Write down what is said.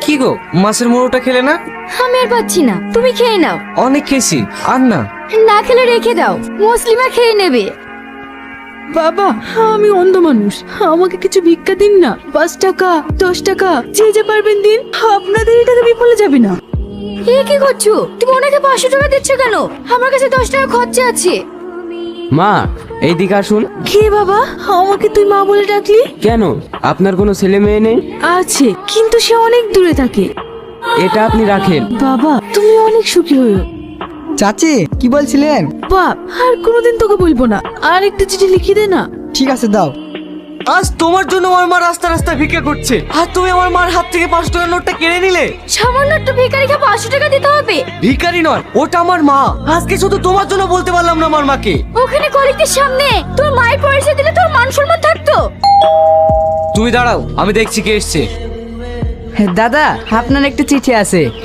কি গো, মাছের মোড়োটা খেলে না? আমি আর পাচ্ছি না, তুমি খেয়ে নাও। অনেক খেয়েছি, আর না। না খেলে রেখে দাও, মুসলিমা খেয়ে নেবে। বাবা, আমি অন্ধ মানুষ, আমাকে কিছু ভিক্ষা দিন না। 5 টাকা 10 টাকা যে যে পারবেন দিন, আপনাদের এই টাকা বিফলে যাবে না। এ কি করছো তুমি? ওনাকে 500 টাকা দিচ্ছ কেন? আমার কাছে 10 টাকা খরচা আছে। মা, এইদিকে আসুন। কে বাবা, আমাকে তুই মা বলে ডাকলি? কেন, আপনার কোনো ছেলে মেয়ে নেই? আছে, কিন্তু সে অনেক দূরে থাকে। এটা আপনি রাখেন। বাবা, তুমি অনেক সুখী হয়েও। চাচি কি বলছিলেন? বাপ, আর কোনোদিন তোকে বলবো না। আর একটা চিঠি লিখে দে না। ঠিক আছে দাও। আজ তোমার জন্য আমার মা রাস্তা রাস্তা ভিক্ষা করছে, আর তুমি আমার মার হাত থেকে 5 টাকার নোটটা কেড়ে নিলে। সামান্য একটা ভিখারিকে 500 টাকা দিতে হবে? ভিখারি নয়, ওটা আমার মা। আজকে শুধু তোমার জন্য বলতে পারলাম না আমার মাকে। ওখানে কলিগদের সামনে তোর মায়ের পয়সা দিলে তোর মান সম্মান থাকতো? তুমি দাঁড়াও, আমি দেখছি কে এসছে। দাদা, আপনার একটা চিঠি আছে।